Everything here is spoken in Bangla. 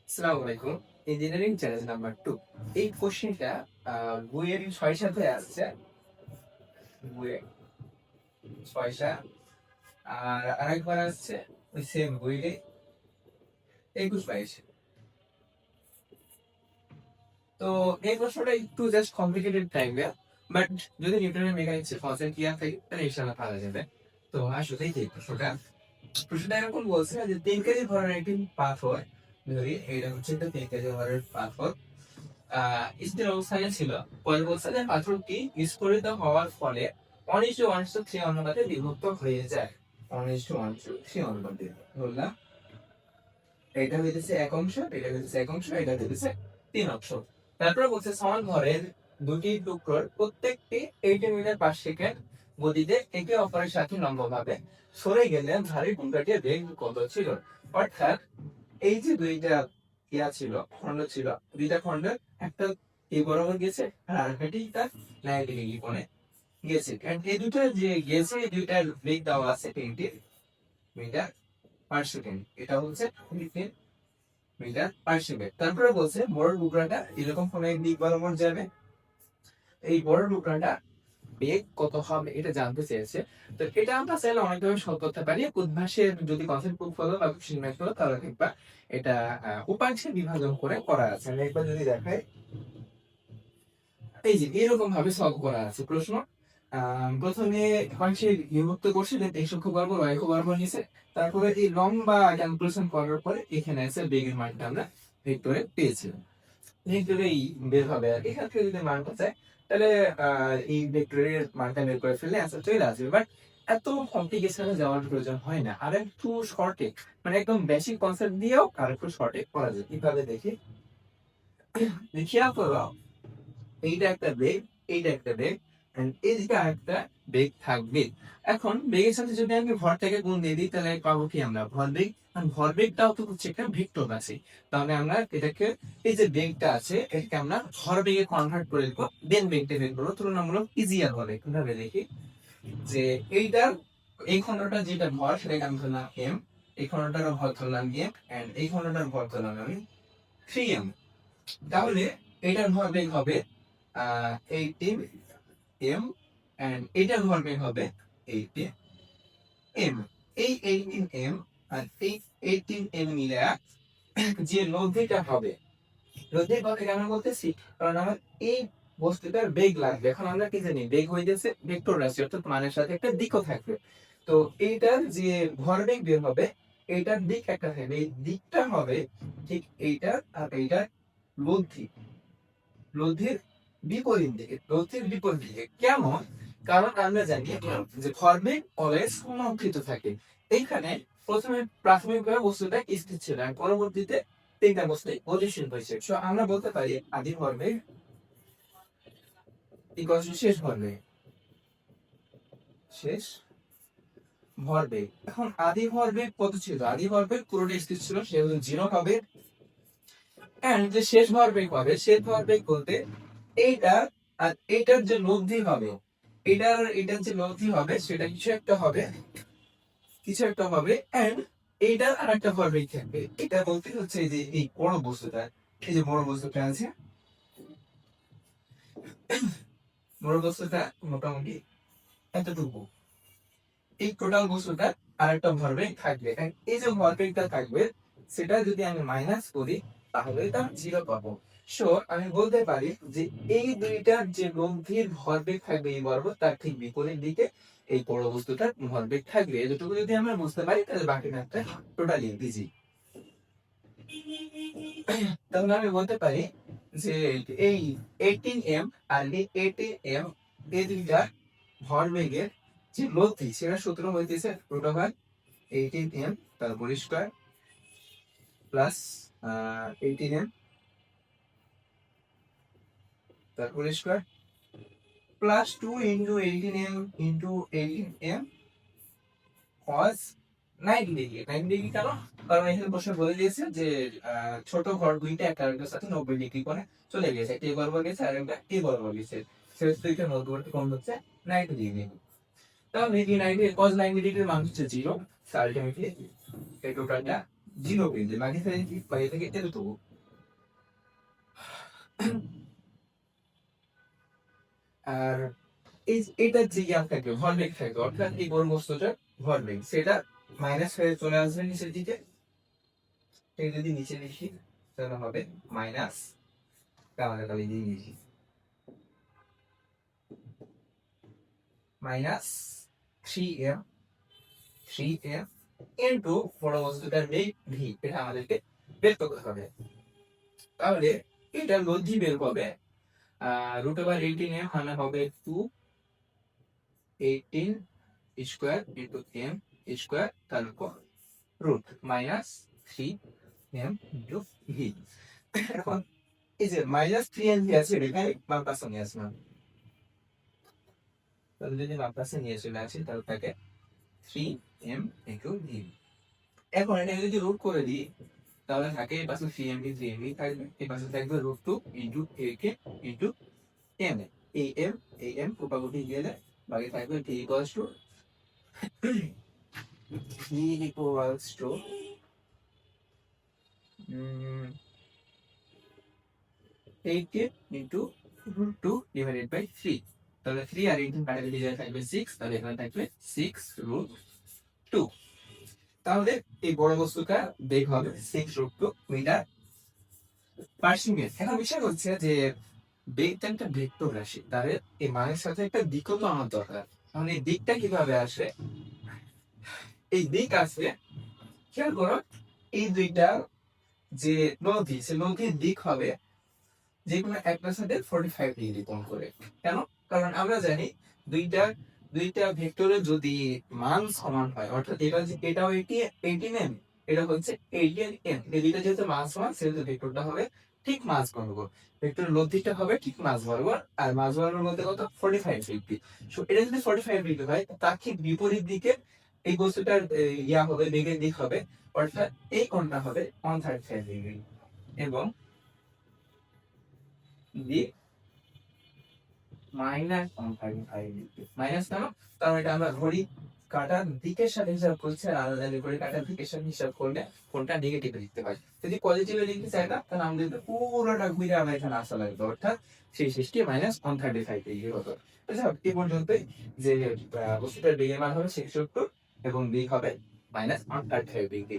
আসসালামু আলাইকুম। Engineering challenge number 2। এই কোশ্চেনটা বইয়ের ৬-৭ হয়ে আসছে। বইয়ে ৬-৭ আর আরেকবার আসছে ওই সেম বইয়ে ২১-২২। তো এই প্রশ্নটা একটু জাস্ট কমপ্লিকেটেড টাইপের, বাট যদি নিউটনের মেকানিক্সের কনসেপ্ট ক্লিয়ার থাকে তাহলে ইনশাআল্লাহ পারা যাবে। তো আসলেই যে প্রশ্নটা এরকম বলছে যে ৩ কেজি ভরের একটি পাথর, ধরি এইটা হচ্ছে একটা ৩ কেজি ভরের পাথর স্থির অবস্থানে ছিল। পরে বলছে যে পাথরটি বিস্ফোরিত হওয়ার ফলে 1:1:3 অনুপাতে বিভক্ত হয়ে যায়। 1:1:3 অনুপাতে বললাম, এটা হইতেছে এক অংশ, এটা হইতেছে এক অংশ, এটা হইতেছে 3 অংশ। তারপরে বলছে সমান ভরের দুটি টুকরোর প্রত্যেকটি 80 মিটার পার সেকেন্ড গতিতে একে অপরের সাথে লম্বভাবে সরে গেলে ভারী টুকরাটির বেগ কত ছিল। অর্থাৎ এই যে দুইটা ছিল, খন্ড ছিল, দুইটা খন্ডের একটা এই বরাবর গেছে আর আরেকটি তার 90 ডিগ্রি কোণে গেছে। কারণ এই দুটো যে গেছে, এই দুইটার বেগ দেওয়া আছে 20 মিটার পার সেকেন্ড। এটা হচ্ছে 15 মিটার পার সেকেন্ড। তারপরে বলছে বড় টুকরাটা এরকম কোন এক দিক বরাবর যাবে। এই বড় টুকরাটা বেগ কত হবে এটা জানতে চেয়েছে। তো এটা আমরা চাইলে অনেকভাবে সলভ করতে পারি। উদ্ভাসের যদি কনসেপ্ট প্রুফ হলো বা কোশ্চেন ম্যাথ হলো তাহলে দেখবা এটা উপাংশে বিভাজন করে করা আছে। আমি একবার যদি দেখাই, এই যে এরকম ভাবে সলভ করা আছে প্রশ্ন। প্রথমে উপাংশে বিভক্ত করছে, দেন x অক্ষ বরাবর y অক্ষ বরাবর নিছে। তারপরে এই লম্বা ক্যালকুলেশন করার পরে এখানে আছে বেগের মানটা আমরা ভেক্টরে পেয়েছিলাম। ভেক্টরেই বের হবে। আর এখান থেকে যদি মানটা চাই তাহলে এই ভেক্টরের মানটা বের করে ফেললে অ্যান্সার চলে আসবে। বাট এত কমপ্লিকেশনে যাওয়ার প্রয়োজন হয় না, আর একটু শর্টে, মানে একদম বেসিক কনসেপ্ট দিয়েও আর একটু শর্টে করা যায়। কিভাবে দেখি, খেয়াল করো, এইটা একটা বেগ, এইটা একটা বেগ, এদিকে আরেকটা বেগ থাকবে। এখন বেগের সাথে যদি আমি ভরটাকে গুণ দিয়ে দিই তাহলে পাবো কি আমরা ভরবেগ। ভরবেগটাও তো হচ্ছে একটা ভেক্টর আছে। তাহলে আমরা এটাকে, এই যে বেগটা আছে এটাকে আমরা ভরবেগে কনভার্ট করে দেবো, দেন বেগটা বের করবো, তুলনামূলক ইজিয়ার হবে। কিভাবে দেখি, যে এইটার এই খণ্ডটা যেটা ভর সেটাকে আমি ধরলাম এম, এই খণ্ডটার ভর ধরলাম এম, এন্ড এই খণ্ডটার ভর ধরলাম আমি 3m। তাহলে এটার ভরবেগ হবে 18m, এন্ড এটার ভরবেগ হবে 18m। এই 18m আর এই 18m মিলে যে লব্ধিটা হবে, লব্ধির কথা কেন বলতেছি, কারণ আমার এই বস্তুটার বেগ লাগবে। এখন আমরা কি জানি, বেগ হইতেছে ভেক্টর রাশি, অর্থাৎ মানের সাথে একটা দিকও থাকবে। তো এইটার যে ভরবেগ বের হবে, এইটার দিক একটা থাকবে, এই দিকটা হবে ঠিক এইটার আর এইটার লব্ধি, লব্ধির বিপরীত দিকে, লব্ধির বিপরীত দিকে। কেমন? কারণ আমরা জানি যে ভরবেগ অলওয়েজ সংরক্ষিত থাকে। এইখানে প্রথমে প্রাথমিকভাবে বস্তুটা স্থির ছিল আর পরবর্তীতে তিনটা বস্তু গতিশীল হয়েছে। সো আমরা বলতে পারি আদি ভরবেগ ইকুয়াল টু শেষ ভরবেগ, শেষ ভরবেগ। এখন আদি ভরবেগ কত ছিল? আদি ভরবেগ পুরোটা স্থির ছিল, সে হলো 0 হবে। এন্ড যে শেষ ভরবেগ হবে, শেষ ভরবেগ বলতে এইটা আর এটার যে লব্ধি হবে, এটার যে লব্ধি হবে সেটা কিছু একটা হবে, কিছু একটা হবে। এন্ড এইটার আর একটা ভরবেগ থাকবে। এটা বলতে হচ্ছে এই যে এই বড় বস্তুটা, এই যে বড় বস্তুটা আছে, বড় বস্তুটা মোটামুটি এতটুকু, এই টোটাল বস্তুটা আর একটা ভরবেগ থাকবে। And এই যে ভরবেগটা থাকবে সেটা যদি আমি মাইনাস করি তাহলে এটা 0 পাবো। সো আমি বলতে পারি যে এই দুইটার যে লব্ধির ভরবেগ থাকবে এই বরাবর, তার ঠিক বিপরীত দিকে এই বড় বস্তুটার ভরবেগ থাকবে। এতটুকু যদি আমরা বুঝতে পারি তাহলে বাকি ম্যাথটা টোটালি ইজি। তাহলে আমি বলতে পারি যে এই 18m আর এই 18m এই দুইটা ভরবেগের যে লব্ধি সেটা সূত্র হইতেছে রুট ওভার 18m তারপর স্কয়ার প্লাস 18m তারপর square plus 2 into 18m into 18m cos 90 degree. 90 degree কেন? কারণ এখানে প্রশ্ন বলে দিয়েছে যে ছোট ঘর দুইটা একটা আরেকটার সাথে 90 ডিগ্রি কোণে চলে গেছে, একটা এই বরাবর গেছে আর একটা এই বরাবর গেছে, শেষ দুইটা মধ্যবর্তী কোণ হচ্ছে 90 ডিগ্রি। তাহলে এই 90 cos 90 ডিগ্রির মান হচ্ছে 0। আলটিমেটলি এই টোটালটা জিরো পেয়ে বাকি বাইরে থেকে এত তবু। আর এটা যে ইয়াম থাকবে ভরবেগ থাকবে, অর্থাৎ এই গোল বস্তুটার ভরবেগ সেটা মাইনাস হয়ে চলে আসবে নিচের দিকে। এই যদি নিচে লিখি তাহলে হবে মাইনাস কালি দিয়ে লিখি মাইনাস 3m 3m ইন্টু বড় বস্তুটার বেগ ভি, এটা আমাদেরকে বের করতে হবে। তাহলে এটা লব্ধি বের হবে রুট ওভার 18m মানে হবে 218 স্কোয়ার ইন্টু m স্কোয়ার, তারপর root minus 3m into v. এখন এই যে মাইনাস 3m ভি আছে এটাকে বাম পাশে নিয়ে আসলাম, তাহলে যদি বাম পাশে নিয়ে চলে আসি তাহলে তাকে 3m ইন্টু ভি। এখন এটা যদি রুট করে দিই তাহলে থাকে এই পাশে 3m ভি 3m ভি থাকবে, এই পাশে থাকবে রুট 2 ইন্টু a কে ইন্টু m এই m কোটাকুটি গেলে বাকি থাকবে t equals to t equals to 18 into root 2 divided by 3। তাহলে 3 আর 18 কাটাকাটি ডিভাইড থাকবে 6, তাহলে এখানে থাকবে 6 রুট 2। তাহলে এই বড় বস্তুটা বেগ হবে 6 রুট 2 মিটার পার সেকেন্ড। এখন বিষয় হচ্ছে যে বেগটা একটা ভেক্টর রাশি, তাহলে এই মানের সাথে একটা দিকও তো আমার দরকার। তাহলে এই দিকটা কিভাবে আসবে? এই দিক আসবে, খেয়াল করো এই দুইটা যে নদী, সে নদীর দিক হবে যে কোনো একটার সাথে 45 ডিগ্রি কোণ করে। কেন? কারণ আমরা জানি দুইটা দুইটা ভেক্টরের যদি মান সমান হয়, অর্থাৎ এটাও 18m, এটা হচ্ছে 18m, এই দুইটা যেহেতু মান সমান সেহেতু ভেক্টরটা হবে ঠিক মাঝ বরাবর, ভেক্টরের লব্ধিটা হবে ঠিক মাঝ বরাবর, আর মাঝ বরাবর মধ্যে কত 45 ডিগ্রি। সো এটা যদি 45 ডিগ্রি হয় তার ঠিক বিপরীত দিকে এই বস্তুটার ইয়া হবে, বেগের দিক হবে, অর্থাৎ এই কোণটা হবে 135 ডিগ্রি এবং দিক মাইনাস 135 ডিগ্রি। মাইনাস কেন? কারণ এটা আমরা ঘড়ি কাটার দিকের সাথে হিসাব করছি, আর আলাদা ঘড়ি কাটার দিকের সাথে হিসাব করলে কোনটা নেগেটিভে লিখতে হয়। যদি পজিটিভে লিখতে চাই না তাহলে আমাদের পুরোটা ঘুরে আমরা এখানে আসা লাগবে, অর্থাৎ সেই শেষটি মাইনাস 135 ডিগ্রি হতো। আচ্ছা এই পর্যন্তই যে বস্তুটার বেগের মান হবে 670 এবং দিক হবে মাইনাস 135 ডিগ্রি।